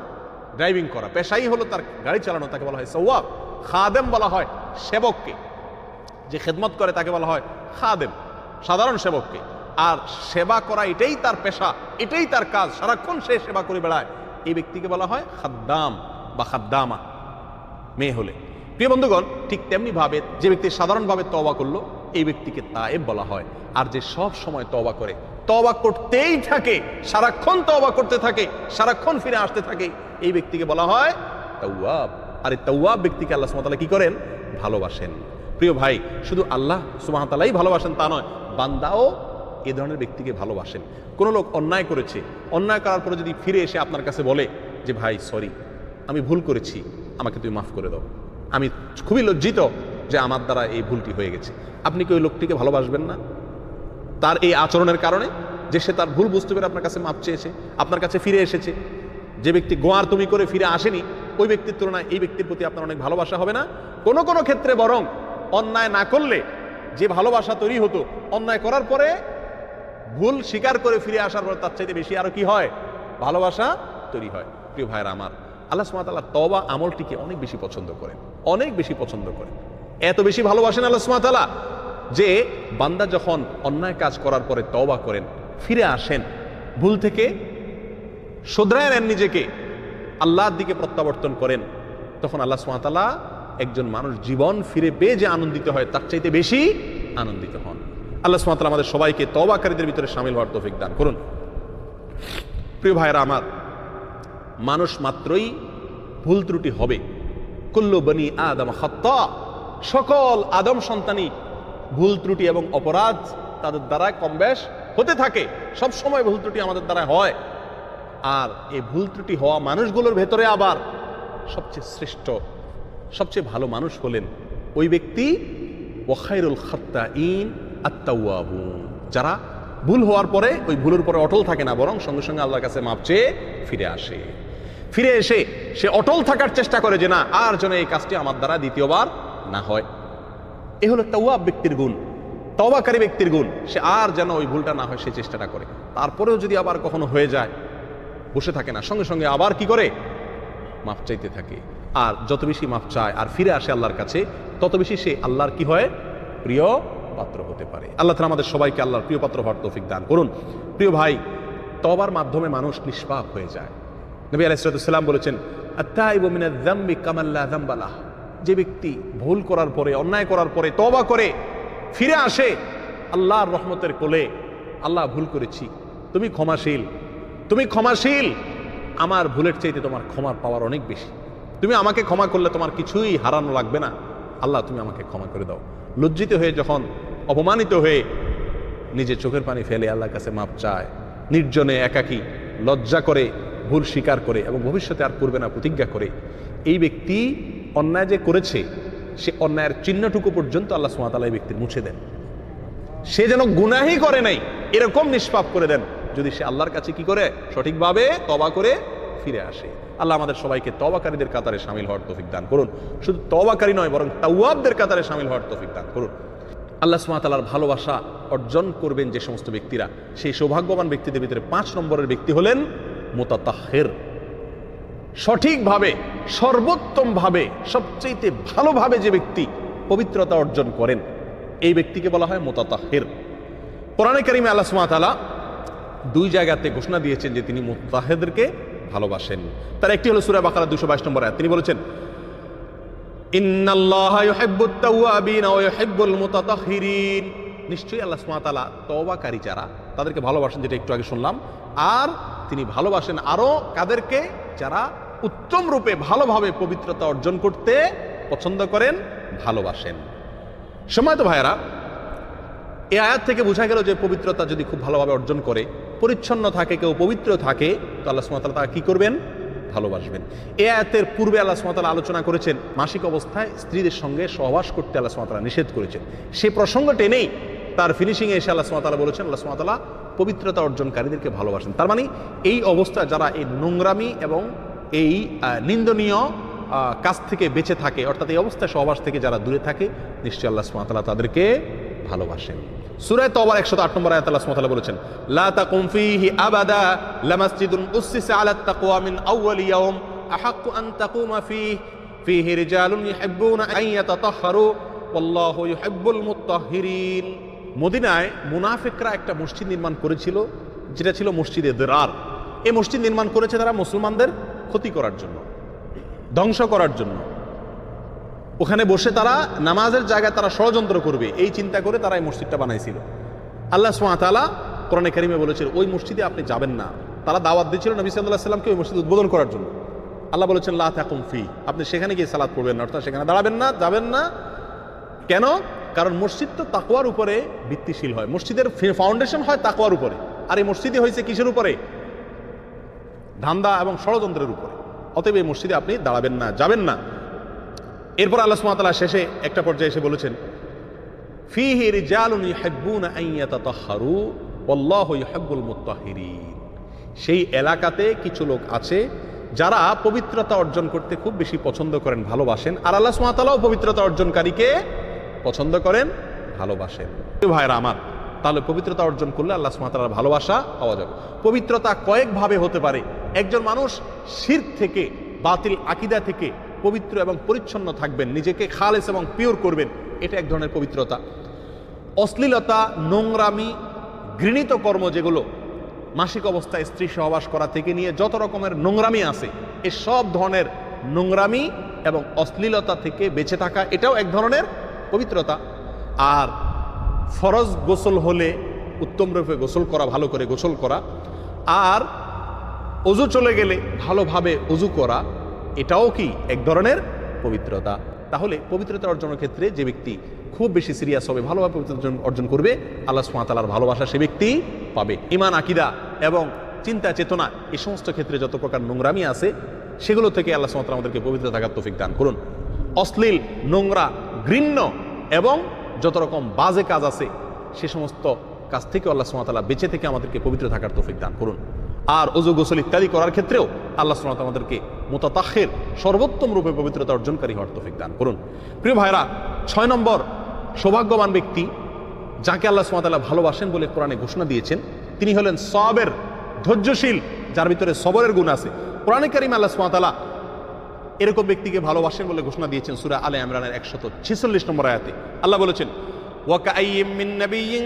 Speaker 1: ড্রাইভিং করা, পেশাই হলো তার গাড়ি চালানো, তাকে বলা হয় সাওয়াক। খাদেম বলা হয় সেবককে, যে খেদমত করে তাকে বলা হয় খাদেম, সাধারণ সেবককে। আর সেবা করা এটাই তার পেশা, এটাই তার কাজ, সারাক্ষণ সে সেবা করে বেড়ায়, এই ব্যক্তিকে বলা হয় খাদ্দাম বা খাদ্দামা মেয়ে হলে। প্রিয় বন্ধুগণ, ঠিক তেমনি ভাবে যে ব্যক্তি সাধারণভাবে তওবা করলো, এই ব্যক্তিকে তায়েব বলা হয়। আর যে সব সময় তওবা করে, তওবা করতেই থাকে, সারাক্ষণ তওবা করতে থাকে, সারাক্ষণ ফিরে আসতে থাকে, এই ব্যক্তিকে বলা হয় তাওয়াব। আর এই তাওয়াব ব্যক্তিকে আল্লাহ সুবহানাহু ওয়া তাআলা কি করেন? ভালোবাসেন। প্রিয় ভাই, শুধু আল্লাহ সুবহানাহু ওয়া তাআলাই ভালোবাসেন তা নয়, বান্দাও এ ধরনের ব্যক্তিকে ভালোবাসেন। কোনো লোক অন্যায় করেছে, অন্যায় করার পরে যদি ফিরে এসে আপনার কাছে বলে যে ভাই সরি, আমি ভুল করেছি, আমাকে তুমি মাফ করে দাও, আমি খুবই লজ্জিত যে আমার দ্বারা এই ভুলটি হয়ে গেছে, আপনি কি ওই লোকটিকে ভালোবাসবেন না? তার এই আচরণের কারণে, যে সে তার ভুল বুঝতে পেরে আপনার কাছে মাপ চেয়েছে, আপনার কাছে ফিরে এসেছে। যে ব্যক্তি গোয়ার তুমি করে ফিরে আসেনি, ওই ব্যক্তির তুলনায় এই ব্যক্তির প্রতি আপনার অনেক ভালোবাসা হবে না? কোনো কোনো ক্ষেত্রে বরং অন্যায় না করলে যে ভালোবাসা তৈরি হতো, অন্যায় করার পরে ভুল স্বীকার করে ফিরে আসার পর তার চাইতে বেশি আরো কি হয়? ভালোবাসা তৈরি হয়। প্রিয় ভাইরা আমার, আল্লাহ সুবহানাহু ওয়া তাআলা তওবা আমলটিকে অনেক বেশি পছন্দ করেন, অনেক বেশি পছন্দ করেন। এত বেশি ভালোবাসেন আল্লাহ সুবহানাহু ওয়া তাআলা যে বান্দা যখন অন্যায় কাজ করার পরে তওবা করেন, ফিরে আসেন, ভুল থেকে শুধরায় নেন নিজেকে, আল্লাহর দিকে প্রত্যাবর্তন করেন, তখন আল্লাহ সুবহানাহু ওয়া তাআলা একজন মানুষ জীবন ফিরে পেয়ে যে আনন্দিত হয় তার চাইতে বেশি আনন্দিত হন। আল্লাহ সুবহানাহু ওয়া তাআলা আমাদের সবাইকে তওবাকারীদের ভিতরে শামিল হওয়ার তৌফিক দান করুন। প্রিয় ভাইরা আমার, মানুষ মাত্রই ভুল ত্রুটি হবে। কুল্লু বনি আদম খাত্তা, সকল আদম সন্তানই ভুল ত্রুটি এবং অপরাধ তাদের দ্বারা কম বেশ হতে থাকে। সব সময় ভুল ত্রুটি আমাদের দ্বারা হয়। আর এই ভুল ত্রুটি হওয়া মানুষগুলোর ভেতরে আবার সবচেয়ে শ্রেষ্ঠ, সবচেয়ে ভালো মানুষ হলেন ওই ব্যক্তি ওয়াখাইরুল খাত্তাইন আত-তাওয়াবুন, যারা ভুল হওয়ার পরে ওই ভুলের উপরে অটল থাকে না, বরং সঙ্গে সঙ্গে আল্লাহর কাছে মাপ চেয়ে ফিরে আসে। ফিরে এসে সে অটল থাকার চেষ্টা করে যে না, আর যেন এই কাজটি আমার দ্বারা দ্বিতীয়বার না হয়। এ হলো তাওয়াব ব্যক্তির গুণ, তওবাকারী ব্যক্তির গুণ। সে আর যেন ওই ভুলটা না হয় সেই চেষ্টাটা করে। তারপরেও যদি আবার কখনো হয়ে যায়, বসে থাকে না, সঙ্গে সঙ্গে আবার কি করে মাপ চাইতে থাকে। আর যত বেশি মাপ চায় আর ফিরে আসে আল্লাহর কাছে, তত বেশি সে আল্লাহর কি হয়, প্রিয় পাত্র হতে পারে। আল্লাহ তাআলা আমাদের সবাইকে আল্লাহর প্রিয় পাত্র হওয়ার তৌফিক দান করুন। প্রিয় ভাই, তওবার মাধ্যমে মানুষ নিষ্পাপ হয়ে যায়। নবী আলাইহিস সালাম বলেছেন, আত-তাইবু মিনায যামবি কামান লা যামবা লাহ, যে ব্যক্তি ভুল করার পরে, অন্যায় করার পরে তওবা করে ফিরে আসে আল্লাহর রহমতের কোলে, আল্লাহ ভুল করেছি, তুমি ক্ষমাশীল, তুমি ক্ষমাশীল, আমার ভুলের চাইতে তোমার ক্ষমার পাওয়ার অনেক বেশি, তুমি আমাকে ক্ষমা করলে তোমার কিছুই হারানো লাগবে না, আল্লাহ তুমি আমাকে ক্ষমা করে দাও। লজ্জিত হয়ে যখন, অপমানিত হয়ে নিজে চোখের পানি ফেলে আল্লাহর কাছে মাপ চায়, নির্জনে একাকী লজ্জা করে ভুল স্বীকার করে এবং ভবিষ্যতে আর করবে না প্রতিজ্ঞা করে, এই ব্যক্তি অন্যায় যে করেছে সে অন্যায়ের চিহ্নটুকু পর্যন্ত আল্লাহ সুবহানাহু ওয়া তাআলা এই ব্যক্তির মুছে দেন। সে যেন গুনাহই করে নাই এরকম নিষ্পাপ করে দেন, যদি সে আল্লাহর কাছে কি করে, সঠিকভাবে তওবা করে ফিরে আসে। আল্লাহ আমাদের সবাইকে তওবাকারীদের কাতারে শামিল হওয়ার তৌফিক দান করুন। শুধু তওবাকারী নয়, বরং তাওয়াবদের কাতারে শামিল হওয়ার তৌফিক দান করুন। আল্লাহ সুবহানাহু ওয়া তাআলার ভালোবাসা অর্জন করবেন যে সমস্ত ব্যক্তিরা, সেই সৌভাগ্যবান ব্যক্তিদের ভিতরে 5 নম্বরের ব্যক্তি হলেন মুতাতাহহির। সঠিকভাবে, সর্বোত্তমভাবে, সবচেয়ে ভালোভাবে যে ব্যক্তি পবিত্রতা অর্জন করেন, এই ব্যক্তিকে বলা হয় মুতাতাহহির। কোরআনে কারিমে আল্লাহ সুবহানাহু ওয়া তাআলা 2 জায়গাতে ঘোষণা দিয়েছেন যে তিনি মুতাতাহহিরদেরকে ভালোবাসেন। তার একটি হলো সূরা বাকারা 222 নম্বর আয়াত। তিনি বলেছেন, ইন্নাল্লাহা ইউহিব্বুত তাওয়াবিন ওয়া ইউহিব্বুল মুতাতাহহিরিন, নিশ্চয়ই আল্লাহ সুবহানাহু ওয়া তাআলা তওবাকারী যারা তাদেরকে ভালোবাসেন, যেটা একটু আগে শুনলাম। আর তিনি ভালোবাসেন আরো কাদেরকে, যারা উত্তম রূপে ভালোভাবে পবিত্রতা অর্জন করতে পছন্দ করেন, ভালোবাসেন। সম্মানিত ভাইয়েরা, এই আয়াত থেকে বোঝা গেল যে পবিত্রতা যদি খুব ভালোভাবে অর্জন করে, পরিচ্ছন্ন থাকে, কেউ পবিত্র থাকে, তো আল্লাহ সুবহানাহু ওয়া তাআলা তাকে কি করবেন, ভালোবাসবেন। এই আয়াতের পূর্বে আল্লাহ সুবহানাহু ওয়া তাআলা আলোচনা করেছেন মাসিক অবস্থায় স্ত্রীদের সঙ্গে সহবাস করতে আল্লাহ সুবহানাহু ওয়া তাআলা নিষেধ করেছেন। সেই প্রসঙ্গ টেনেই তার ফিনিশিংয়ে এসে আল্লাহ সুবহানাহু ওয়া তাআলা বলেছেন, আল্লাহ সুবহানাহু ওয়া তাআলা পবিত্রতা অর্জনকারীদেরকে ভালোবাসেন। তার মানে এই অবস্থা যারা এই নোংরামি এবং এই নিন্দনীয় কাজ থেকে বেঁচে থাকে, অর্থাৎ এই অবস্থায় সহবাস থেকে যারা দূরে থাকে, নিশ্চয়ই আল্লাহ সুবহানাহু ওয়া তাআলা তাদেরকে ভালোবাসেন। সূরা তাওবার 108 নম্বর আয়াতে আল্লাহ সুবহানাহু ওয়া তাআলা বলেছেন, লা তাকুম ফীহি আবাদা লামাসজিদুন উসসিসা আলাত তাকওয়া মিন আউওয়াল ইয়াওম আহাক্কু আন তাকুমা ফীহি রিজালুন ইউহিব্বুনা আন ইয়াতাতাহহারু ওয়াল্লাহু ইউহিব্বুল মুতাহহিরিন। মদিনায় মুনাফিকরা একটা মসজিদ নির্মাণ করেছিল, যেটা ছিল মসজিদে দিরার। এই মসজিদ নির্মাণ করেছে তারা মুসলমানদের ক্ষতি করার জন্য, ধ্বংস করার জন্য। ওখানে বসে তারা নামাজের জায়গায় তারা ষড়যন্ত্র করবে, এই চিন্তা করে তারা এই মসজিদটা বানাইছিল। আল্লাহ সুবহানাহু ওয়া তাআলা কোরআনে কারিমে বলেছেন, ওই মসজিদে আপনি যাবেন না। তারা দাওয়াত দিয়েছিল নবী সাল্লাল্লাহু আলাইহি ওয়াসাল্লামকে ওই মসজিদ উদ্বোধন করার জন্য। আল্লাহ বলেছেন, লা তাকুম ফি, আপনি সেখানে গিয়ে সালাত পড়বেন না, অর্থাৎ সেখানে দাঁড়াবেন না, যাবেন না। কেন? কারণ মসজিদ তো তাকওয়ার উপরে ভিত্তিশীল হয়, মসজিদের ফাউন্ডেশন হয় তাকওয়ার উপরে। আর এই মসজিদে হয়েছে কিসের উপরে? ধান্দা এবং ষড়যন্ত্রের উপরে। অতএব এই মসজিদে আপনি দাঁড়াবেন না, যাবেন না। এরপর আল্লাহ সুবহানাহু ওয়া তাআলা শেষে একটা পর্যায়ে এসে বলেছেন, ফীহি রিজালুন ইউহিব্বুনা আন ইয়াতাতাহহারু ওয়াল্লাহু ইউহিব্বুল মুতাহহিরিন। সেই এলাকাতে কিছু লোক আছে যারা পবিত্রতা অর্জন করতে খুব বেশি পছন্দ করেন, ভালোবাসেন। আর আল্লাহ সুবহানাহু ওয়া তাআলাও পবিত্রতা অর্জনকারীকে পছন্দ করেন, ভালোবাসেন। ভাইরা আমার, তাহলে পবিত্রতা অর্জন করলে আল্লাহ সুবহানাহু ওয়া তাআলার ভালোবাসা পাওয়া যাবে। পবিত্রতা কয়েকভাবে হতে পারে। একজন মানুষ শিরক থেকে, বাতিল আকীদা থেকে পবিত্র এবং পরিচ্ছন্ন থাকবেন, নিজেকে খালেস এবং পিওর করবেন, এটা এক ধরনের পবিত্রতা। অশ্লীলতা, নোংরামি, ঘৃণিত কর্ম, যেগুলো মাসিক অবস্থায় স্ত্রী সহবাস করা থেকে নিয়ে যত রকমের নোংরামি আছে, এই সব ধরনের নোংরামি এবং অশ্লীলতা থেকে বেঁচে থাকা, এটাও এক ধরনের পবিত্রতা। আর ফরজ গোসল হলে উত্তম রূপে গোসল করা, ভালো করে গোসল করা, আর অজু চলে গেলে ভালোভাবে অজু করা, এটাও কি এক ধরনের পবিত্রতা। তাহলে পবিত্রতা অর্জনের ক্ষেত্রে যে ব্যক্তি খুব বেশি সিরিয়াস হবে, ভালোভাবে পবিত্রতা অর্জন করবে, আল্লাহ সুবহানাহু ওয়া তাআলার ভালোবাসা সে ব্যক্তি পাবে। ঈমান, আকীদা এবং চিন্তা চেতনা, এই সমস্ত ক্ষেত্রে যত প্রকার নোংরামি আছে সেগুলো থেকে আল্লাহ সুবহানাহু ওয়া তাআলা আমাদেরকে পবিত্র থাকার তৌফিক দান করুন। অশ্লীল, নোংরা, ঘৃণ্য এবং যত রকম বাজে কাজ আছে সে সমস্ত কাজ থেকে আল্লাহ সুবহানাহু ওয়া তাআলা বেঁচে থেকে আমাদেরকে পবিত্র থাকার তৌফিক দান করুন। আর ওযু, গোসল ইত্যাদি করার ক্ষেত্রেও আল্লাহ সুবহানাহু ওয়া তাআলা আমাদেরকে মুতাতাহহির, সর্বোত্তম রূপে পবিত্রতা অর্জনকারী হওয়ার তৌফিক দান করুন। প্রিয় ভাইরা, 6 নম্বর সৌভাগ্যবান ব্যক্তি যাকে আল্লাহ সুবহানাহু ওয়া তাআলা ভালোবাসেন বলে কোরআনে ঘোষণা দিয়েছেন, তিনি হলেন সাবের, ধৈর্যশীল, যার ভিতরে সবরের গুণ আছে। কোরআনে কারিমে আল্লাহ সুবহানাহু ওয়া তাআলা এরকম ব্যক্তিকে ভালোবাসেন বলে ঘোষণা দিয়েছেন সূরা আলে ইমরানের 146 নম্বর আয়াতে। আল্লাহ বলেছেন, ওয়াকাইয়্যিম মিন নাবিয়্যিন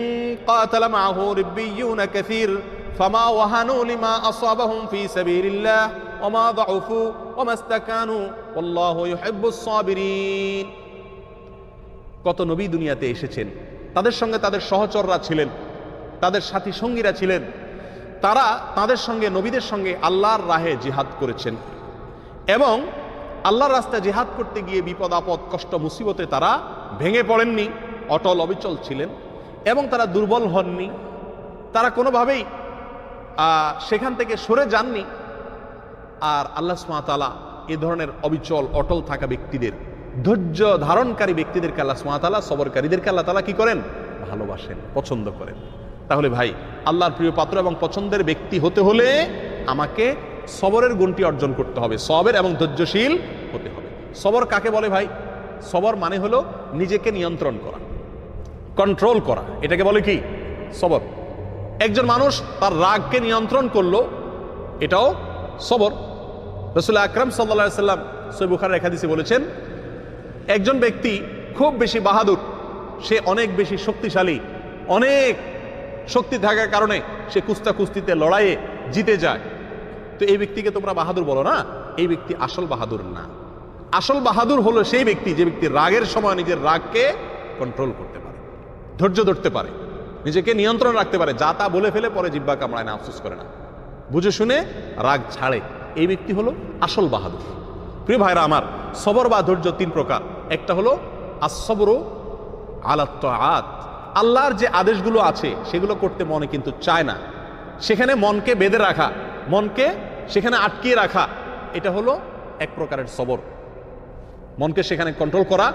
Speaker 1: কাতালা মাআহু রিব্বিয়ুনা কাসীর ফামা ওয়াহানু লিমা আসাবাহুম ফি সাবিলিল্লাহ ওয়ামা যাউফু ওয়ামা ইসতাকানু ওয়াল্লাহু ইউহিব্বুস সাবিরিন। কত নবী দুনিয়াতে এসেছেন, তাদের সঙ্গে তাদের সহচররা ছিলেন, তাদের সাথী সঙ্গীরা ছিলেন, তারা তাদের সঙ্গে, নবীদের সঙ্গে আল্লাহর রাহে জিহাদ করেছেন এবং আল্লাহর রাস্তায় জিহাদ করতে গিয়ে বিপদ আপদ, কষ্ট, মুসিবতে তারা ভেঙে পড়েননি, অটল অবিচল ছিলেন এবং তারা দুর্বল হননি, তারা কোনোভাবেই সেখান থেকে সরে যাননি। আর আল্লাহ সুবহানাহু ওয়া তাআলা এ ধরনের অবিচল, অটল থাকা ব্যক্তিদের, ধৈর্য ধারণকারী ব্যক্তিদেরকে আল্লাহ সুবহানাহু ওয়া তাআলা, সবরকারীদেরকে আল্লাহ তাআলা কি করেন? ভালোবাসেন, পছন্দ করেন। তাহলে ভাই, আল্লাহর প্রিয় পাত্র এবং পছন্দের ব্যক্তি হতে হলে আমাকে সবরের গুণটি অর্জন করতে হবে, সবর এবং ধৈর্যশীল হতে হবে। সবর কাকে বলে ভাই? সবর মানে হলো নিজেকে নিয়ন্ত্রণ করা, কন্ট্রোল করা, এটাকে বলে কি? সবর। একজন মানুষ তার রাগকে নিয়ন্ত্রণ করলো, এটাও সবর। রাসূল আকরাম সাল্লাল্লাহু আলাইহি ওয়াসাল্লাম সহিহ বুখারীর হাদিসে বলেছেন, একজন ব্যক্তি খুব বেশি বাহাদুর, সে অনেক বেশি শক্তিশালী, অনেক শক্তি থাকার কারণে সে কুস্তিতে, লড়াইয়ে জিতে যায়, তো এই ব্যক্তিকে তোমরা বাহাদুর বলো না, এই ব্যক্তি আসল বাহাদুর না। আসল বাহাদুর হলো সেই ব্যক্তি যে ব্যক্তি রাগের সময় নিজের রাগকে কন্ট্রোল করতে পারে, ধৈর্য ধরতে পারে, নিজেকে নিয়ন্ত্রণ রাখতে পারে, যা তা বলে ফেলে পরে জিহ্বা কামড়ায় না, আফসোস করে না, বুঝে শুনে রাগ ছাড়ে, এই ব্যক্তি হলো আসল বাহাদুর। প্রিয় ভাইরা আমার, সবর বা ধৈর্য 3 প্রকার। একটা হলো আস-সবরু আলা তাআত, আল্লাহর যে আদেশগুলো আছে সেগুলো করতে মনে কিন্তু চায় না, সেখানে মনকে বেঁধে রাখা, মনকে সেখানে আটকিয়ে রাখা, এটা হলো এক প্রকারের সবর। মনকে সেখানে কন্ট্রোল করা,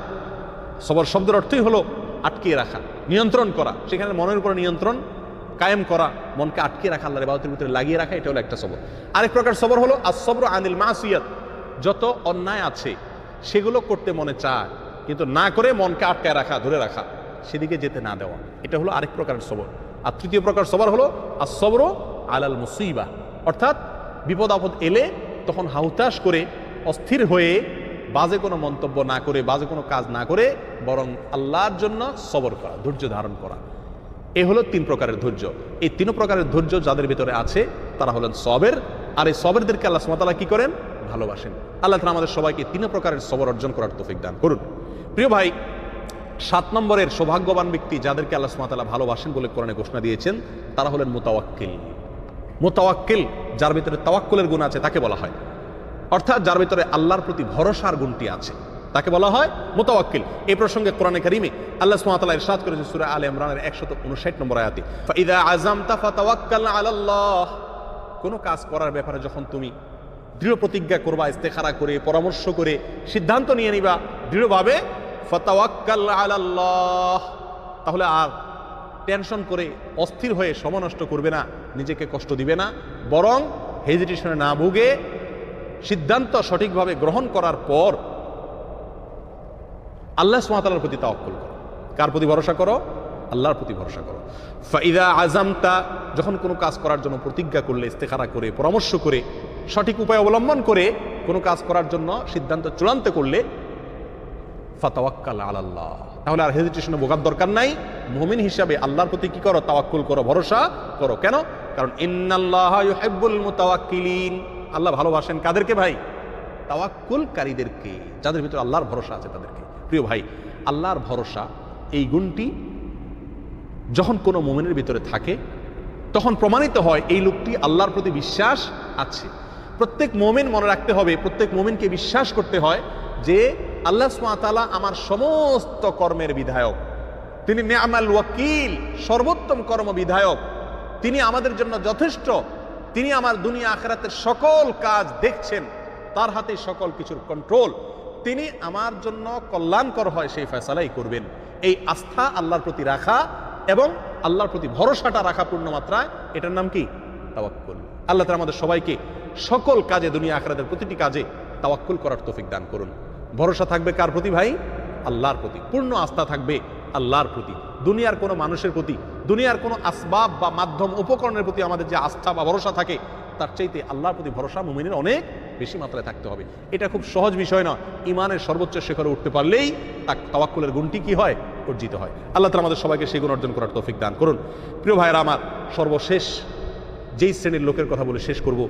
Speaker 1: সবর শব্দের অর্থই হলো আটকিয়ে রাখা, নিয়ন্ত্রণ করা, সেখানে মনের উপর নিয়ন্ত্রণ কায়েম করা, মনকে আটকিয়ে রাখা, আল্লাহর ইবাদতের ভিতরে লাগিয়ে রাখা, এটা হলো একটা সবর। আরেক প্রকার সবর হলো আস-সবরু আনিল মাসিয়াত, যত অন্যায় আছে সেগুলো করতে মনে চায় কিন্তু না করে মনকে আটকায় রাখা, ধরে রাখা, সেদিকে যেতে না দেওয়া, এটা হলো আরেক প্রকারের সবর। আর তৃতীয় প্রকার সবর হলো আস-সবরু আলাল মুসিবা, অর্থাৎ বিপদ আপদ এলে তখন হাউতাশ করে, অস্থির হয়ে, বাজে কোনো মন্তব্য না করে, বাজে কোনো কাজ না করে, বরং আল্লাহর জন্য সবর করা, ধৈর্য ধারণ করা, এ হলো 3 প্রকারের ধৈর্য। এই 3 প্রকারের ধৈর্য যাদের ভিতরে আছে তারা হলেন সবের। আর এই সবেরদেরকে আল্লাহ সুবহানাহু ওয়া তাআলা কি করেন? ভালোবাসেন। আল্লাহ তাআলা আমাদের সবাইকে 3 প্রকারের সবর অর্জন করার তৌফিক দান করুন। প্রিয় ভাই, 7 নম্বরের সৌভাগ্যবান ব্যক্তি যাদেরকে আল্লাহ সুবহানাহু ওয়া তাআলা ভালোবাসেন বলে কোরআনে ঘোষণা দিয়েছেন, তারা হলেন মুতাওয়াক্কিল। মুতাওয়াক্কিল, যার ভিতরে তাওয়াক্কুলের গুণ আছে তাকে বলা হয়, অর্থাৎ যার ভিতরে আল্লাহর প্রতি ভরসার গুণটি আছে তাকে বলা হয় মুতাওয়াক্কিল। এই প্রসঙ্গে কোরআনে কারীমে আল্লাহ সুবহানাহু ওয়া তাআলা ইরশাদ করেছেন সূরা আলে ইমরানের 159 নম্বর আয়াতে, ফাইযা আযামতা ফাতাওয়াক্কাল আলাল্লাহ, কোন কাজ করার ব্যাপারে যখন তুমি দৃঢ় প্রতিজ্ঞা করবা, ইস্তেখারা করে, পরামর্শ করে সিদ্ধান্ত নিয়ে নিবা দৃঢ়ভাবে, ফাতাওয়াক্কাল আলাল্লাহ, তাহলে আর টেনশন করে অস্থির হয়ে সময় নষ্ট করবে না, নিজেকে কষ্ট দিবে না, বরং হেজিটেশনে না ভুগে সিদ্ধান্ত সঠিকভাবে গ্রহণ করার পর আল্লাহ সুবহানাহু ওয়া তাআলার প্রতি তাওয়াক্কুল করো। কার প্রতি ভরসা করো? আল্লাহর প্রতি ভরসা করো। ফাইদা আযামতা, যখন কোনো কাজ করার জন্য প্রতিজ্ঞা করলে, ইস্তেখারা করে, পরামর্শ করে, সঠিক উপায় অবলম্বন করে কোনো কাজ করার জন্য সিদ্ধান্ত চূড়ান্ত করলে, ফাতাওয়াক্কাল আলাল্লাহ, তাহলে আর হেজিটেশনে ভোগার দরকার নাই। মুমিন হিসাবে আল্লাহর প্রতি কি করো? তাওয়াক্কুল করো, ভরসা করো। কেন? কারণ ইন্নাল্লাহা ইউহিব্বুল মুতাওয়াক্কিলিন, আল্লাহ ভালোবাসেন কাদেরকে ভাই? তাওয়াক্কুলকারীদেরকে, যাদের ভিতরে আল্লাহর ভরসা আছে তাদেরকে। প্রিয় ভাই, আল্লাহর ভরসা এই গুণটি যখন কোনো মুমিনের ভিতরে থাকে তখন প্রমাণিত হয় এই লোকটি আল্লাহর প্রতি বিশ্বাস আছে। প্রত্যেক মুমিন মনে রাখতে হবে, প্রত্যেক মুমিনকে বিশ্বাস করতে হয় যে আল্লাহ সুবহানাহু ওয়া তাআলা আমার সমস্ত কর্মের বিধায়ক, তিনি নি'মাল ওয়াকিল, সর্বোত্তম কর্ম বিধায়ক, তিনি আমাদের জন্য যথেষ্ট, তিনি আমার দুনিয়া আখিরাতের সকল কাজ দেখছেন, তার হাতে সকল কিছুর কন্ট্রোল, তিনি আমার জন্য কল্যাণকর হয় সেই ফয়সালাই করবেন। এই আস্থা আল্লাহর প্রতি রাখা এবং আল্লাহর প্রতি ভরসাটা রাখা পূর্ণ মাত্রায়, এটার নাম কি? তাওয়াক্কুল। আল্লাহ তাআলা আমাদের সবাইকে সকল কাজে, দুনিয়া আখিরাতের প্রতিটি কাজে তাওয়াক্কুল করার তৌফিক দান করুন। ভরসা থাকবে কার প্রতি ভাই? আল্লাহর প্রতি। পূর্ণ আস্থা থাকবে আল্লাহর প্রতি। দুনিয়ার কোনো মানুষের প্রতি, দুনিয়ার কোনো আসবাব বা মাধ্যম উপকরণের প্রতি আমাদের যে আস্থা বা ভরসা থাকে, তার চাইতে আল্লাহর প্রতি ভরসা মুমিনের অনেক বেশি মাত্রায় থাকতে হবে। এটা খুব সহজ বিষয় না। ইমানের সর্বোচ্চ শিখরে উঠতে পারলেই তার তাওয়াক্কুলের গুণটি কি হয়? অর্জিত হয়। আল্লাহ তাআলা আমাদের সবাইকে সেই গুণ অর্জন করার তৌফিক দান করুন। প্রিয় ভাইয়েরা আমার, সর্বশেষ যেই শ্রেণীর লোকের কথা বলে শেষ করব,